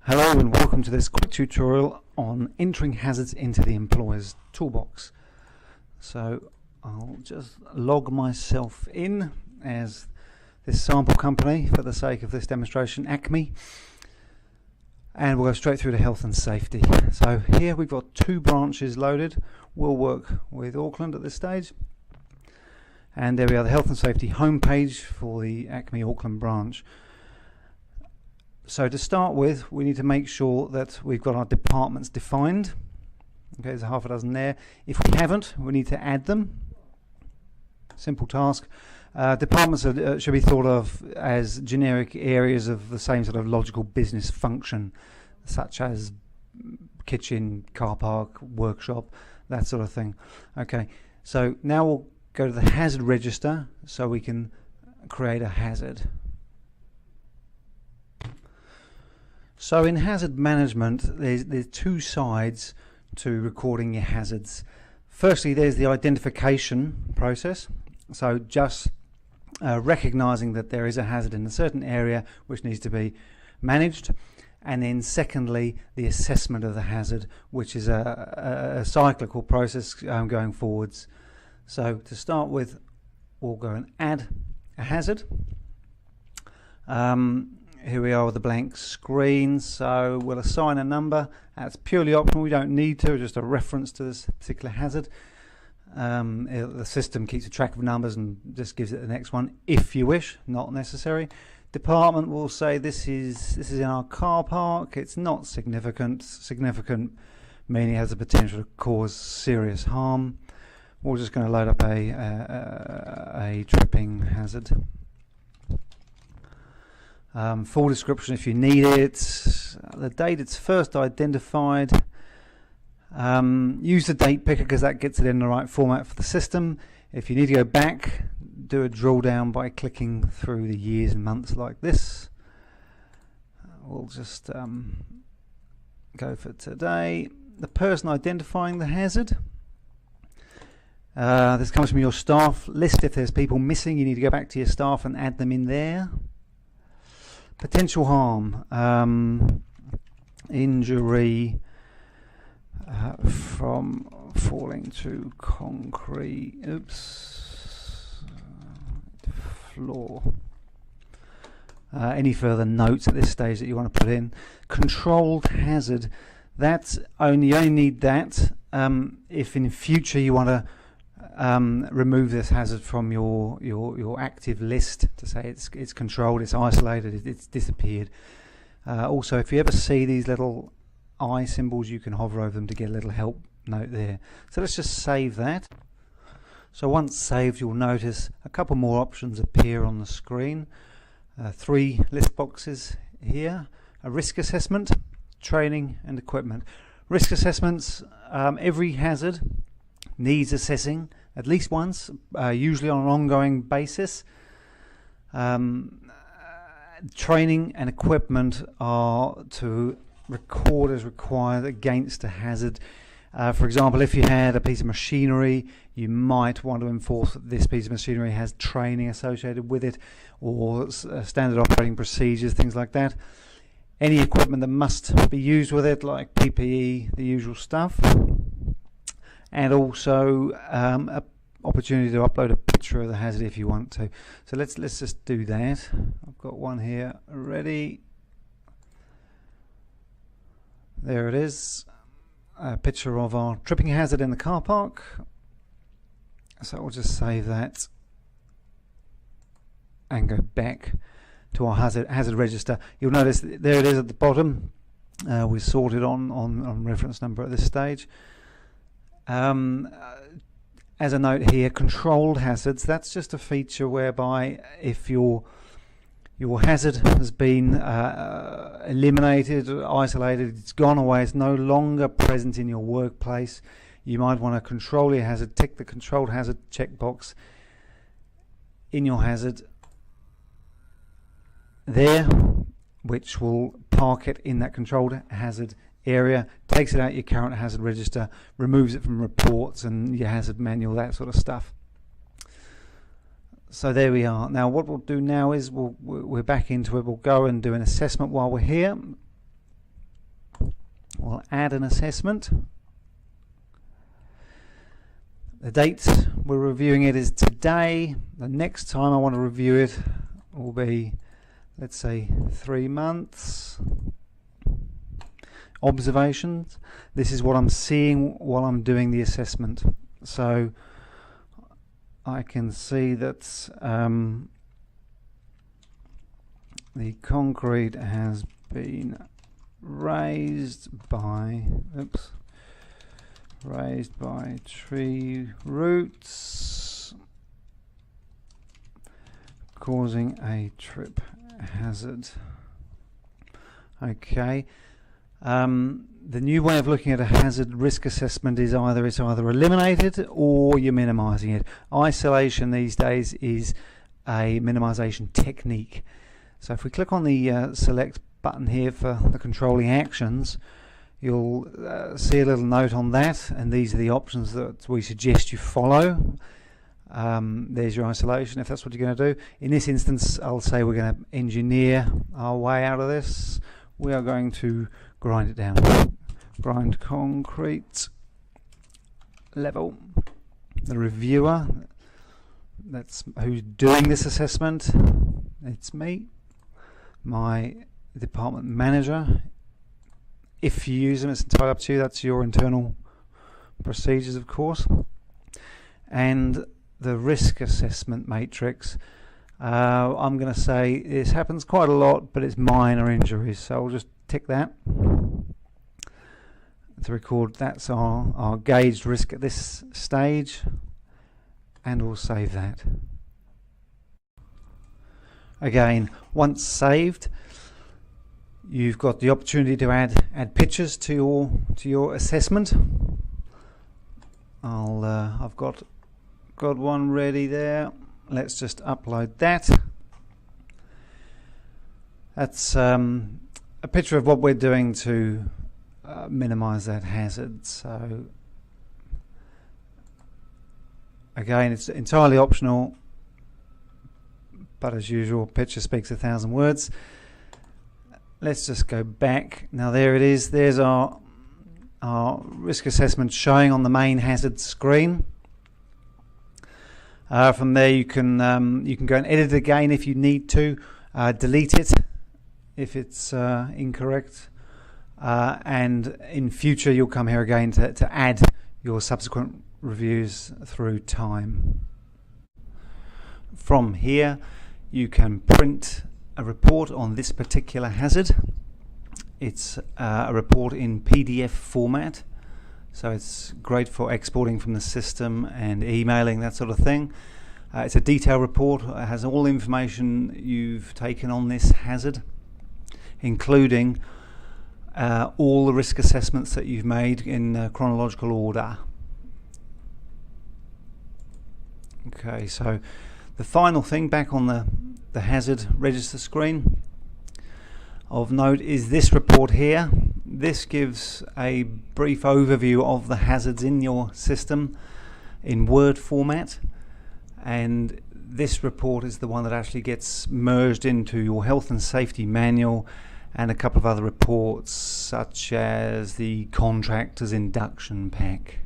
Hello and welcome to this quick tutorial on entering hazards into the employer's toolbox. So I'll just log myself in as this sample company for the sake of this demonstration, Acme, and we'll go straight through to health and safety. So here we've got two branches loaded. We'll work with Auckland at this stage, and there we are, the health and safety homepage for the Acme Auckland branch. So to start with, we need to make sure that we've got our departments defined. Okay, there's half a dozen there. If we haven't, we need to add them. Simple task. Departments should be thought of as generic areas of the same sort of logical business function, such as kitchen, car park, workshop, that sort of thing. Okay, so now we'll go to the hazard register so we can create a hazard. So in hazard management, there's two sides to recording your hazards. Firstly, there's the identification process. So just recognizing that there is a hazard in a certain area which needs to be managed. And then secondly, the assessment of the hazard, which is a cyclical process going forwards. So to start with, we'll go and add a hazard. Here we are with a blank screen, so we'll assign a number. That's purely optional, we don't need to, just a reference to this particular hazard. The system keeps a track of numbers and just gives it the next one if you wish, not necessary. Department will say this is in our car park, it's not significant. Significant meaning it has the potential to cause serious harm. We're just going to load up a tripping hazard. Full description if you need it, the date it's first identified, use the date picker because that gets it in the right format for the system. If you need to go back, do a drill down by clicking through the years and months like this. We'll just go for today. The person identifying the hazard. This comes from your staff list. If there's people missing, you need to go back to your staff and add them in there. Potential harm, injury from falling to concrete, floor. Any further notes at this stage that you want to put in? Controlled hazard, that's you only need that if in future you want to remove this hazard from your active list, to say it's controlled, it's isolated, it's disappeared. Also, if you ever see these little eye symbols, you can hover over them to get a little help note there. So let's just save that. So once saved, you'll notice a couple more options appear on the screen. 3 list boxes here: a risk assessment, training and equipment. Risk assessments, every hazard needs assessing at least once, usually on an ongoing basis. Training and equipment are to record as required against a hazard. For example, if you had a piece of machinery, you might want to enforce that this piece of machinery has training associated with it, or standard operating procedures, things like that. Any equipment that must be used with it, like PPE, the usual stuff. And also an opportunity to upload a picture of the hazard if you want to. So let's just do that. I've got one here ready. There it is, a picture of our tripping hazard in the car park. So we'll just save that and go back to our hazard register. You'll notice there it is at the bottom. We're sorted on reference number at this stage. As a note here, controlled hazards, that's just a feature whereby if your hazard has been eliminated, isolated, it's gone away, it's no longer present in your workplace, you might want to control your hazard. Tick the controlled hazard checkbox in your hazard there, which will park it in that controlled hazard area, takes it out your current hazard register, removes it from reports and your hazard manual, that sort of stuff. So there we are. Now what we'll do now is we're back into it. We'll go and do an assessment while we're here. we'll add an assessment. The date we're reviewing it is today. The next time I want to review it will be, let's say, 3 months. Observations. This is what I'm seeing while I'm doing the assessment. So I can see that the concrete has been raised by tree roots, causing a trip hazard. Okay. The new way of looking at a hazard risk assessment is it's either eliminated or you're minimizing it. Isolation these days is a minimization technique. So if we click on the select button here for the controlling actions, you'll see a little note on that, and these are the options that we suggest you follow. There's your isolation if that's what you're going to do. In this instance, I'll say we're going to engineer our way out of this. We are going to grind it down. Grind concrete level. The reviewer, that's who's doing this assessment. It's me, my department manager. If you use them, it's entirely up to you. That's your internal procedures, of course. And the risk assessment matrix, I'm going to say this happens quite a lot, but it's minor injuries, so I'll just tick that to record that's our gauged risk at this stage, and we'll save that. Again, once saved, you've got the opportunity to add pictures to your assessment. I've got one ready there. Let's just upload that. That's a picture of what we're doing to minimize that hazard. So again, it's entirely optional, but as usual, picture speaks 1,000 words. Let's just go back. Now there it is. There's our risk assessment showing on the main hazard screen. From there you can go and edit it again if you need to, delete it if it's incorrect, and in future you'll come here again to add your subsequent reviews through time. From here you can print a report on this particular hazard. It's a report in PDF format, so it's great for exporting from the system and emailing, that sort of thing. It's a detailed report. It has all the information you've taken on this hazard, including all the risk assessments that you've made in chronological order. Okay, so the final thing back on the hazard register screen of note is this report here. This gives a brief overview of the hazards in your system in Word format, and this report is the one that actually gets merged into your health and safety manual and a couple of other reports, such as the contractor's induction pack.